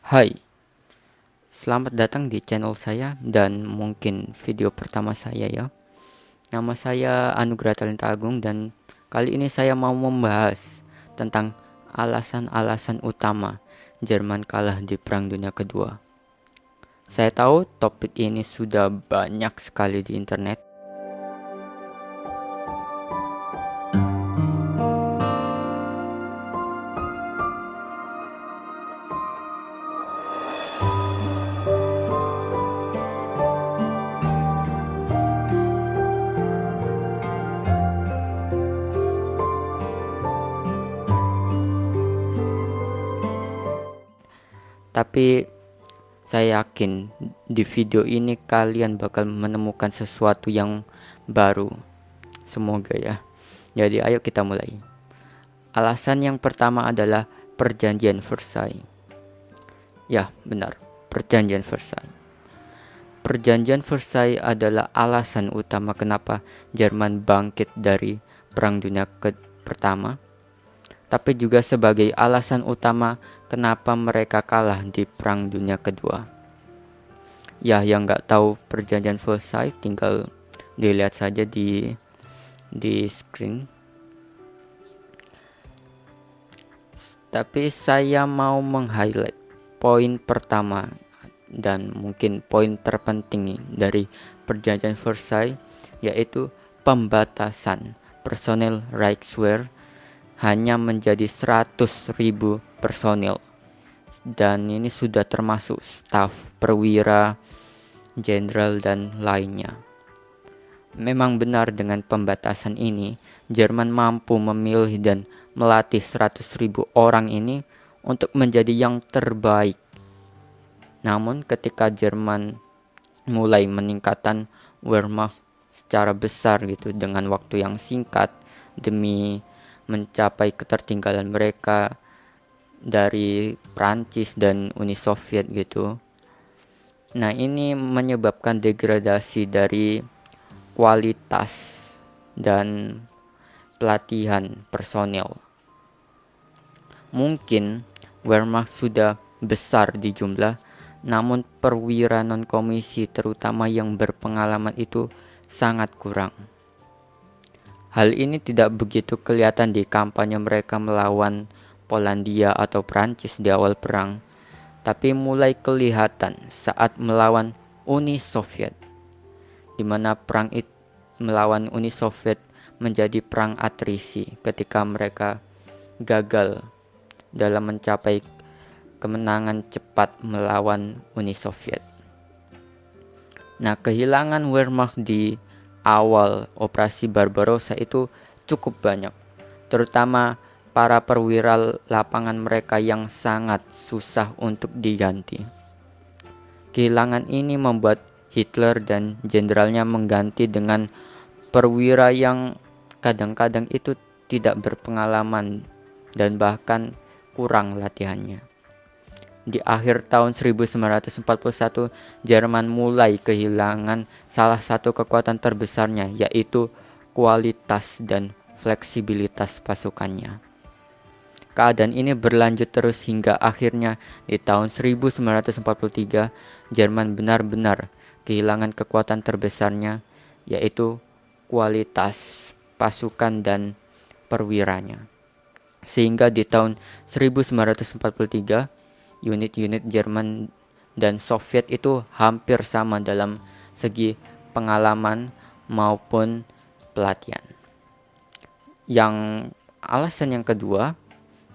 Hai, selamat datang di channel saya dan mungkin video pertama saya ya. Nama saya Anugrah Talenta Agung dan kali ini saya mau membahas tentang alasan-alasan utama Jerman kalah di Perang Dunia Kedua. Saya tahu topik ini sudah banyak sekali di internet. Tapi saya yakin di video ini kalian bakal menemukan sesuatu yang baru. Semoga ya. Jadi ayo kita mulai. Alasan yang pertama adalah Perjanjian Versailles. Ya, benar. Perjanjian Versailles. Perjanjian Versailles adalah alasan utama kenapa Jerman bangkit dari Perang Dunia Pertama, tapi juga sebagai alasan utama kenapa mereka kalah di Perang Dunia Kedua. Ya, yang nggak tahu Perjanjian Versailles tinggal dilihat saja di screen. Tapi saya mau meng-highlight poin pertama dan mungkin poin terpenting dari Perjanjian Versailles, yaitu pembatasan personel Reichswehr hanya menjadi 100.000 personil, dan ini sudah termasuk staf, perwira, jenderal dan lainnya. Memang benar, dengan pembatasan ini Jerman mampu memilih dan melatih 100.000 orang ini untuk menjadi yang terbaik. Namun ketika Jerman mulai meningkatkan Wehrmacht secara besar gitu dengan waktu yang singkat demi mencapai ketertinggalan mereka dari Prancis dan Uni Soviet gitu. Nah, ini menyebabkan degradasi dari kualitas dan pelatihan personel. Mungkin Wehrmacht sudah besar di jumlah, namun perwira non-komisi terutama yang berpengalaman itu sangat kurang. Hal ini tidak begitu kelihatan di kampanye mereka melawan Polandia atau Prancis di awal perang, tapi mulai kelihatan saat melawan Uni Soviet, di mana perang itu melawan Uni Soviet menjadi perang atrisi ketika mereka gagal dalam mencapai kemenangan cepat melawan Uni Soviet. Nah, kehilangan Wehrmacht di awal operasi Barbarossa itu cukup banyak, terutama para perwira lapangan mereka yang sangat susah untuk diganti. Kehilangan ini membuat Hitler dan jenderalnya mengganti dengan perwira yang kadang-kadang itu tidak berpengalaman dan bahkan kurang latihannya. Di akhir tahun 1941, Jerman mulai kehilangan salah satu kekuatan terbesarnya, yaitu kualitas dan fleksibilitas pasukannya. Keadaan ini berlanjut terus hingga akhirnya di tahun 1943, Jerman benar-benar kehilangan kekuatan terbesarnya, yaitu kualitas pasukan dan perwiranya. Sehingga di tahun 1943, unit-unit Jerman dan Soviet itu hampir sama dalam segi pengalaman maupun pelatihan. Yang alasan yang kedua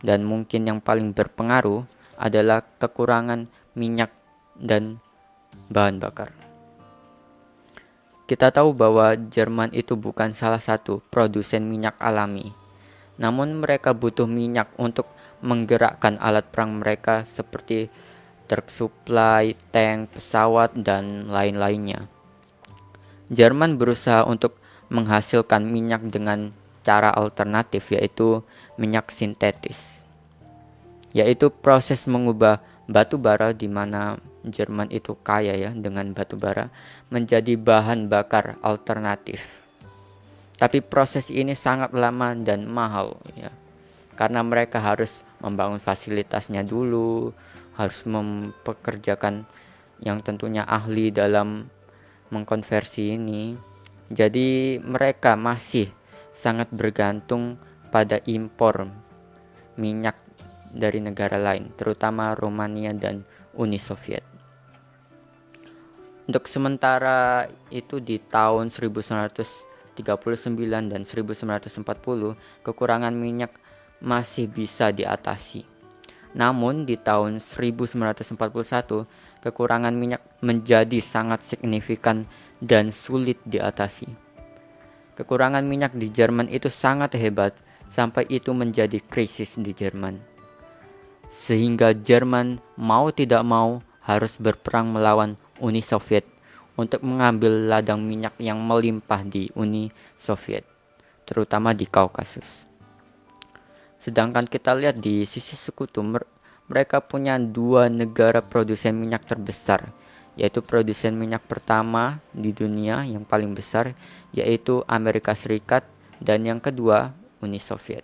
dan mungkin yang paling berpengaruh adalah kekurangan minyak dan bahan bakar. Kita tahu bahwa Jerman itu bukan salah satu produsen minyak alami, namun mereka butuh minyak untuk menggerakkan alat perang mereka seperti truk supply, tank, pesawat, dan lain-lainnya. Jerman berusaha untuk menghasilkan minyak dengan cara alternatif, yaitu minyak sintetis, yaitu proses mengubah batu bara, di mana Jerman itu kaya ya dengan batu bara, menjadi bahan bakar alternatif. Tapi proses ini sangat lama dan mahal ya, karena mereka harus membangun fasilitasnya dulu, harus mempekerjakan yang tentunya ahli dalam mengkonversi ini. Jadi mereka masih sangat bergantung pada impor minyak dari negara lain, terutama Romania dan Uni Soviet. Untuk sementara itu di tahun 1939 dan 1940, kekurangan minyak masih bisa diatasi. Namun di tahun 1941, kekurangan minyak menjadi sangat signifikan dan sulit diatasi. Kekurangan minyak di Jerman itu sangat hebat, sampai itu menjadi krisis di Jerman. Sehingga Jerman mau tidak mau harus berperang melawan Uni Soviet untuk mengambil ladang minyak yang melimpah di Uni Soviet, terutama di Kaukasus. Sedangkan kita lihat di sisi sekutu, mereka punya 2 negara produsen minyak terbesar, yaitu produsen minyak pertama di dunia yang paling besar, yaitu Amerika Serikat, dan yang kedua Uni Soviet.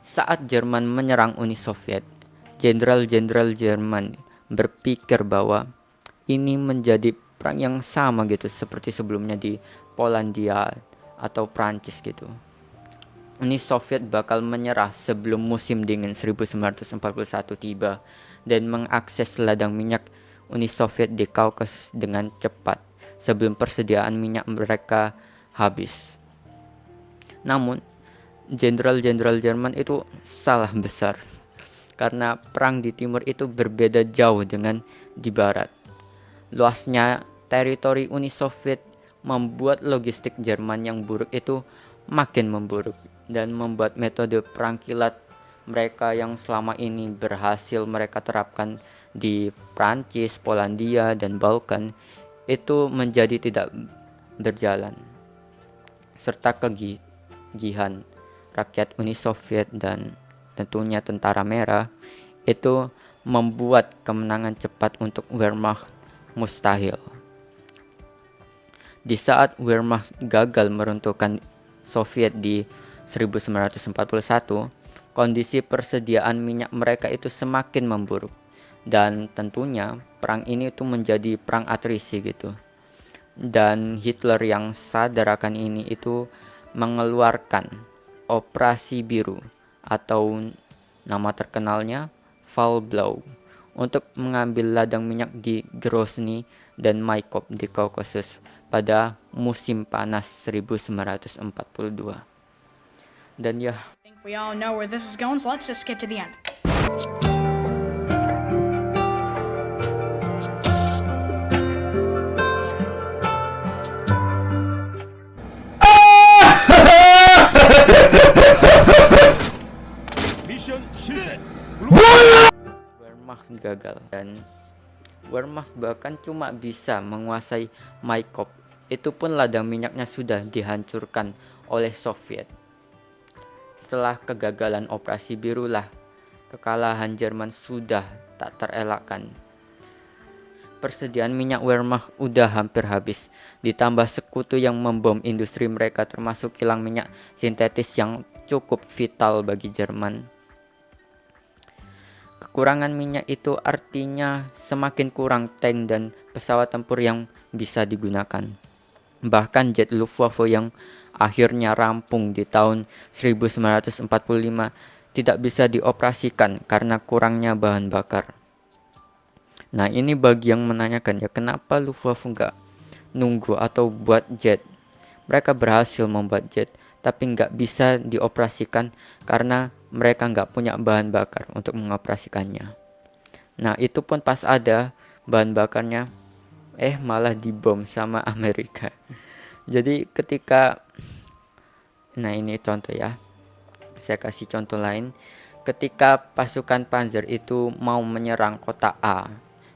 Saat Jerman menyerang Uni Soviet, jenderal-jenderal Jerman berpikir bahwa ini menjadi perang yang sama gitu seperti sebelumnya di Polandia atau Prancis gitu. Uni Soviet bakal menyerah sebelum musim dingin 1941 tiba dan mengakses ladang minyak Uni Soviet di Kaukasus dengan cepat sebelum persediaan minyak mereka habis. Namun, jenderal-jenderal Jerman itu salah besar karena perang di timur itu berbeda jauh dengan di barat. Luasnya teritori Uni Soviet membuat logistik Jerman yang buruk itu makin memburuk dan membuat metode perang kilat mereka yang selama ini berhasil mereka terapkan di Prancis, Polandia, dan Balkan itu menjadi tidak berjalan. Serta kegigihan rakyat Uni Soviet dan tentunya tentara merah itu membuat kemenangan cepat untuk Wehrmacht mustahil. Di saat Wehrmacht gagal meruntuhkan Soviet di 1941, kondisi persediaan minyak mereka itu semakin memburuk. Dan tentunya perang ini itu menjadi perang atrisi gitu. Dan Hitler yang sadar akan ini itu mengeluarkan Operasi Biru atau nama terkenalnya Fallblau untuk mengambil ladang minyak di Grozny dan Maikop di Kaukasus pada musim panas 1942. Dan ya, I think we all know where this is going, so let's just skip to the end. 미션 실패. Wehrmacht gagal dan Wehrmacht bahkan cuma bisa menguasai Maikop. Itu pun ladang minyaknya sudah dihancurkan oleh Soviet. Setelah kegagalan Operasi Biru lah, kekalahan Jerman sudah tak terelakkan. Persediaan minyak Wehrmacht udah hampir habis, ditambah sekutu yang membom industri mereka termasuk kilang minyak sintetis yang cukup vital bagi Jerman. Kekurangan minyak itu artinya semakin kurang tank dan pesawat tempur yang bisa digunakan. Bahkan jet Luftwaffe yang akhirnya rampung di tahun 1945 tidak bisa dioperasikan karena kurangnya bahan bakar. Nah, ini bagi yang menanyakan ya, kenapa Luftwaffe nggak nunggu atau buat jet? Mereka berhasil membuat jet, tapi nggak bisa dioperasikan karena mereka nggak punya bahan bakar untuk mengoperasikannya. Nah, itu pun pas ada bahan bakarnya, malah dibom sama Amerika. Jadi ketika, nah ini contoh ya, saya kasih contoh lain. Ketika pasukan Panzer itu mau menyerang kota A,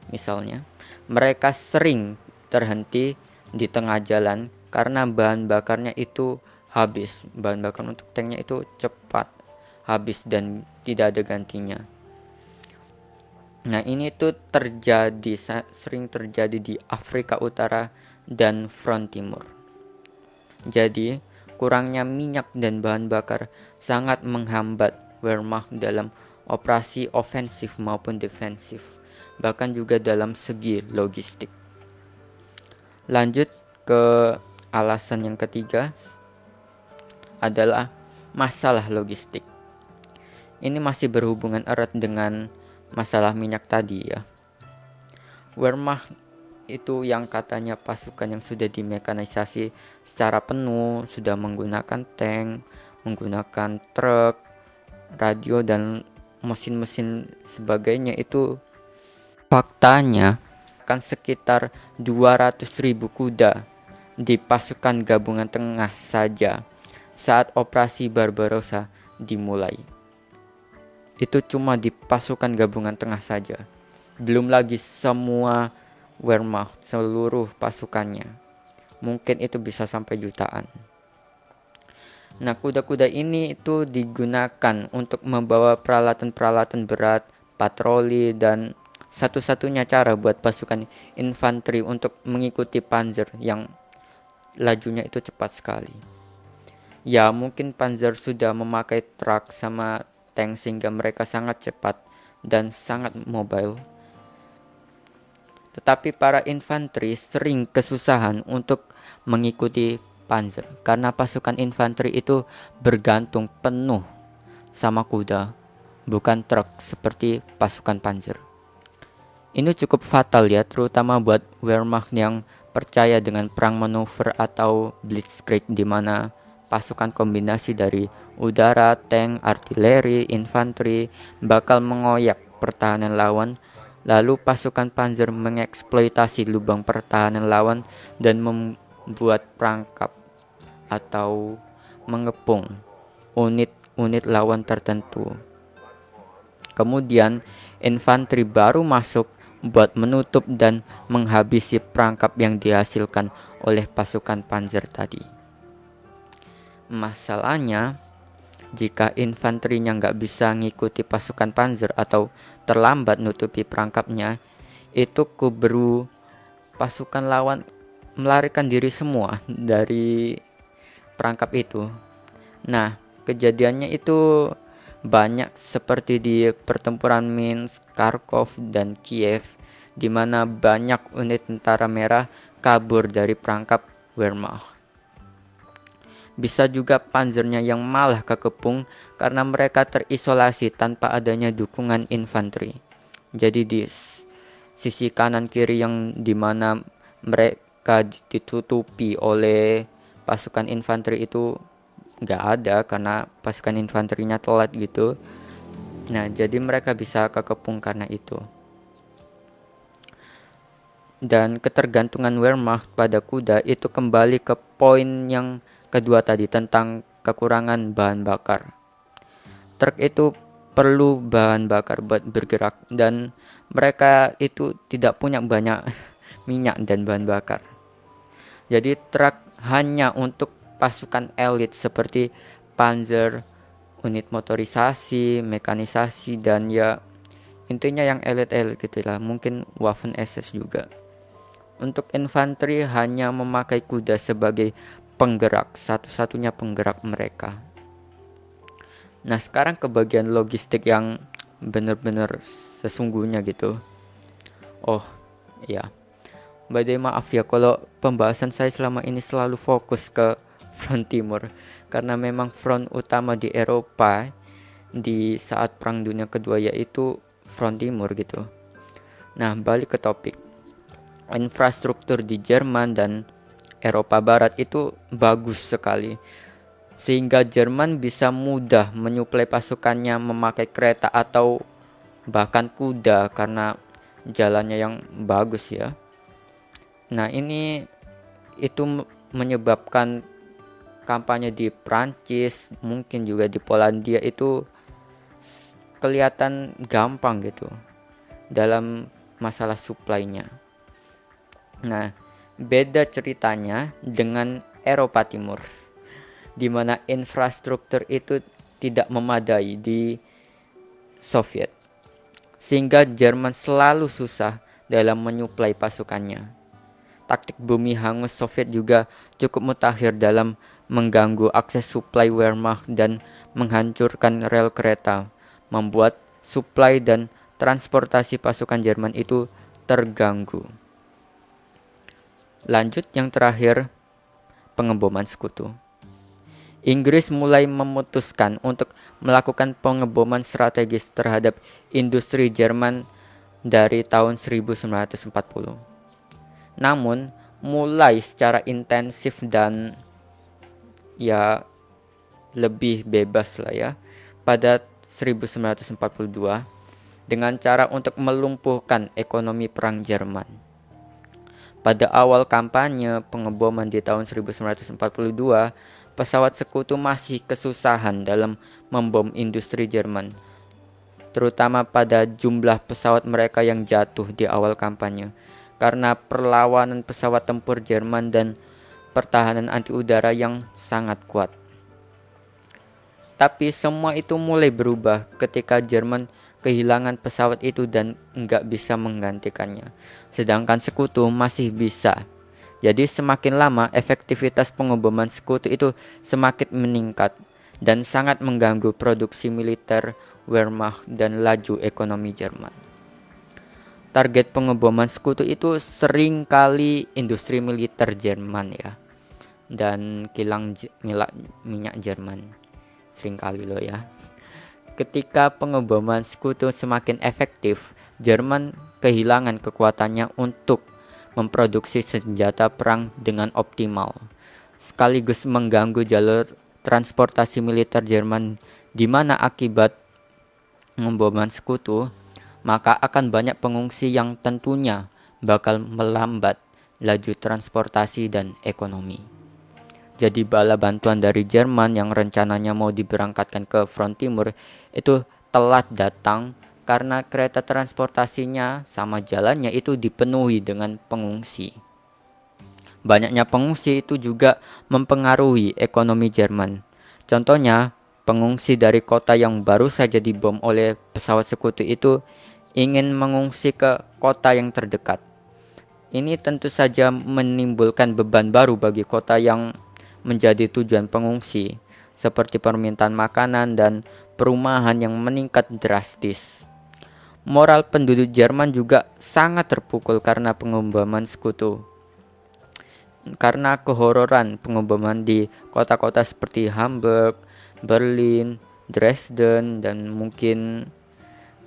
misalnya, mereka sering terhenti di tengah jalan karena bahan bakarnya itu habis. Bahan bakar untuk tanknya itu cepat habis dan tidak ada gantinya. Nah, ini tuh sering terjadi di Afrika Utara dan Front Timur. Jadi, kurangnya minyak dan bahan bakar sangat menghambat Wehrmacht dalam operasi ofensif maupun defensif, bahkan juga dalam segi logistik. Lanjut ke alasan yang ketiga adalah masalah logistik. Ini masih berhubungan erat dengan masalah minyak tadi ya. Wehrmacht itu yang katanya pasukan yang sudah dimekanisasi secara penuh, sudah menggunakan tank, menggunakan truk, radio dan mesin-mesin sebagainya, itu faktanya akan sekitar 200.000 kuda di pasukan gabungan tengah saja saat operasi Barbarossa dimulai. Itu cuma di pasukan gabungan tengah saja. Belum lagi semua Wehrmacht, seluruh pasukannya. Mungkin itu bisa sampai jutaan. Nah, kuda-kuda ini itu digunakan untuk membawa peralatan-peralatan berat, patroli, dan satu-satunya cara buat pasukan infanteri untuk mengikuti panzer yang lajunya itu cepat sekali. Ya, mungkin panzer sudah memakai truk sama tank sehingga mereka sangat cepat dan sangat mobile. Tetapi para infanteri sering kesusahan untuk mengikuti panzer karena pasukan infanteri itu bergantung penuh sama kuda, bukan truk seperti pasukan panzer. Ini cukup fatal ya, terutama buat Wehrmacht yang percaya dengan perang manuver atau blitzkrieg, di mana pasukan kombinasi dari udara, tank, artileri, infanteri bakal mengoyak pertahanan lawan. Lalu pasukan panzer mengeksploitasi lubang pertahanan lawan dan membuat perangkap atau mengepung unit-unit lawan tertentu. Kemudian infanteri baru masuk buat menutup dan menghabisi perangkap yang dihasilkan oleh pasukan panzer tadi. Masalahnya, jika infanterinya nggak bisa ngikuti pasukan panzer atau terlambat nutupi perangkapnya, itu keburu pasukan lawan melarikan diri semua dari perangkap itu. Nah, kejadiannya itu banyak seperti di pertempuran Minsk, Kharkov, dan Kiev, di mana banyak unit tentara merah kabur dari perangkap Wehrmacht. Bisa juga panzernya yang malah kekepung karena mereka terisolasi tanpa adanya dukungan infanteri. Jadi di sisi kanan kiri yang dimana mereka ditutupi oleh pasukan infanteri itu nggak ada karena pasukan infanterinya telat gitu. Nah, jadi mereka bisa kekepung karena itu. Dan ketergantungan Wehrmacht pada kuda itu kembali ke poin yang kedua tadi tentang kekurangan bahan bakar. Truk itu perlu bahan bakar buat bergerak dan mereka itu tidak punya banyak minyak dan bahan bakar. Jadi truk hanya untuk pasukan elit seperti panzer, unit motorisasi, mekanisasi, dan ya intinya yang elit-elit gitulah, mungkin Waffen SS juga. Untuk infanteri hanya memakai kuda sebagai penggerak, satu-satunya penggerak mereka. Nah, sekarang ke bagian logistik yang benar-benar sesungguhnya gitu. Oh, ya. Badai maaf ya kalau pembahasan saya selama ini selalu fokus ke front timur, karena memang front utama di Eropa di saat Perang Dunia Kedua yaitu front timur gitu. Nah, balik ke topik. Infrastruktur di Jerman dan Eropa Barat itu bagus sekali, sehingga Jerman bisa mudah menyuplai pasukannya memakai kereta atau bahkan kuda karena jalannya yang bagus ya. Nah, ini itu menyebabkan kampanye di Prancis, mungkin juga di Polandia itu kelihatan gampang gitu dalam masalah suplainya. Nah, beda ceritanya dengan Eropa Timur, di mana infrastruktur itu tidak memadai di Soviet, sehingga Jerman selalu susah dalam menyuplai pasukannya. Taktik bumi hangus Soviet juga cukup mutakhir dalam mengganggu akses suplai Wehrmacht dan menghancurkan rel kereta, membuat suplai dan transportasi pasukan Jerman itu terganggu. Lanjut yang terakhir, pengeboman sekutu. Inggris mulai memutuskan untuk melakukan pengeboman strategis terhadap industri Jerman dari tahun 1940. Namun, mulai secara intensif dan ya lebih bebas lah ya pada 1942 dengan cara untuk melumpuhkan ekonomi perang Jerman. Pada awal kampanye pengeboman di tahun 1942, pesawat sekutu masih kesusahan dalam membom industri Jerman, terutama pada jumlah pesawat mereka yang jatuh di awal kampanye karena perlawanan pesawat tempur Jerman dan pertahanan anti udara yang sangat kuat. Tapi semua itu mulai berubah ketika Jerman kehilangan pesawat itu dan nggak bisa menggantikannya, sedangkan sekutu masih bisa. Jadi semakin lama efektivitas pengeboman sekutu itu semakin meningkat dan sangat mengganggu produksi militer Wehrmacht dan laju ekonomi Jerman. Target pengeboman sekutu itu sering kali industri militer Jerman ya, dan kilang minyak Jerman sering kali loh ya. Ketika pengeboman sekutu semakin efektif, Jerman kehilangan kekuatannya untuk memproduksi senjata perang dengan optimal, sekaligus mengganggu jalur transportasi militer Jerman, di mana akibat pengeboman sekutu, maka akan banyak pengungsi yang tentunya bakal melambat laju transportasi dan ekonomi. Jadi bala bantuan dari Jerman yang rencananya mau diberangkatkan ke front timur itu telat datang karena kereta transportasinya sama jalannya itu dipenuhi dengan pengungsi. Banyaknya pengungsi itu juga mempengaruhi ekonomi Jerman. Contohnya, pengungsi dari kota yang baru saja dibom oleh pesawat sekutu itu ingin mengungsi ke kota yang terdekat. Ini tentu saja menimbulkan beban baru bagi kota yang menjadi tujuan pengungsi, seperti permintaan makanan dan perumahan yang meningkat drastis. Moral penduduk Jerman juga sangat terpukul karena pengeboman sekutu. Karena kehororan pengeboman di kota-kota seperti Hamburg, Berlin, Dresden, dan mungkin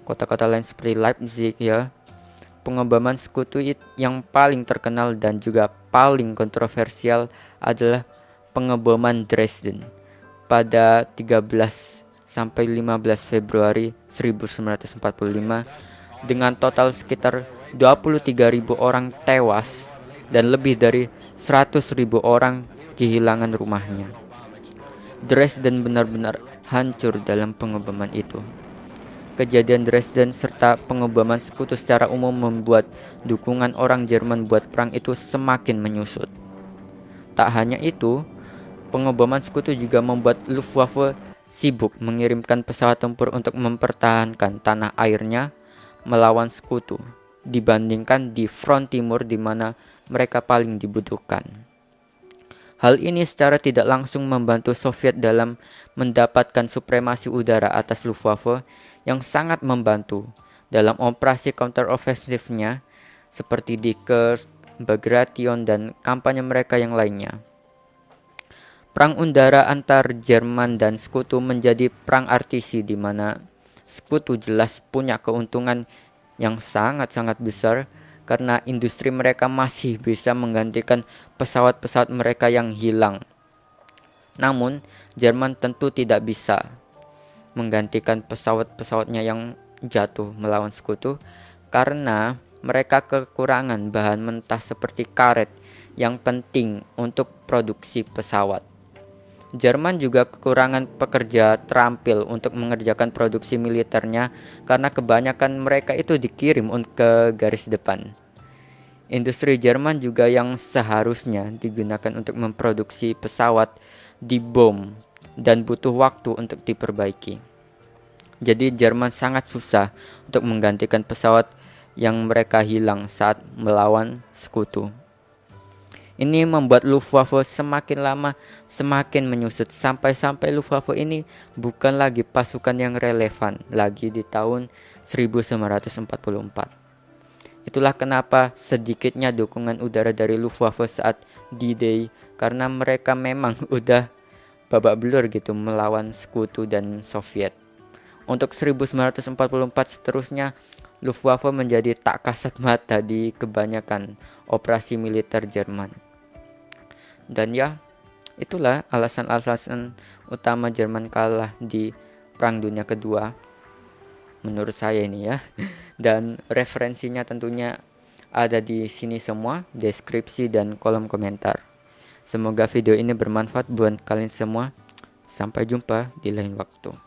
kota-kota lain seperti Leipzig ya. Pengeboman sekutu yang paling terkenal dan juga paling kontroversial adalah pengeboman Dresden pada 13 sampai 15 Februari 1945 dengan total sekitar 23.000 orang tewas dan lebih dari 100.000 orang kehilangan rumahnya. Dresden benar-benar hancur dalam pengeboman itu. Kejadian Dresden serta pengeboman sekutu secara umum membuat dukungan orang Jerman buat perang itu semakin menyusut. Tak hanya itu, pengeboman sekutu juga membuat Luftwaffe sibuk mengirimkan pesawat tempur untuk mempertahankan tanah airnya melawan sekutu dibandingkan di front timur di mana mereka paling dibutuhkan. Hal ini secara tidak langsung membantu Soviet dalam mendapatkan supremasi udara atas Luftwaffe yang sangat membantu dalam operasi counter-offensifnya seperti di Kursk, Bagration, dan kampanye mereka yang lainnya. Perang udara antar Jerman dan sekutu menjadi perang artisi di mana sekutu jelas punya keuntungan yang sangat-sangat besar karena industri mereka masih bisa menggantikan pesawat-pesawat mereka yang hilang. Namun, Jerman tentu tidak bisa menggantikan pesawat-pesawatnya yang jatuh melawan sekutu karena mereka kekurangan bahan mentah seperti karet yang penting untuk produksi pesawat. Jerman juga kekurangan pekerja terampil untuk mengerjakan produksi militernya karena kebanyakan mereka itu dikirim ke garis depan. Industri Jerman juga yang seharusnya digunakan untuk memproduksi pesawat dibom dan butuh waktu untuk diperbaiki. Jadi Jerman sangat susah untuk menggantikan pesawat yang mereka hilang saat melawan sekutu. Ini membuat Luftwaffe semakin lama semakin menyusut sampai Luftwaffe ini bukan lagi pasukan yang relevan lagi di tahun 1944. Itulah kenapa sedikitnya dukungan udara dari Luftwaffe saat D-Day, karena mereka memang udah babak belur gitu melawan sekutu dan Soviet. Untuk 1944 seterusnya, Luftwaffe menjadi tak kasat mata di kebanyakan operasi militer Jerman. Dan ya, itulah alasan-alasan utama Jerman kalah di Perang Dunia Kedua menurut saya ini ya. Dan referensinya tentunya ada di sini semua, deskripsi dan kolom komentar. Semoga video ini bermanfaat buat kalian semua. Sampai jumpa di lain waktu.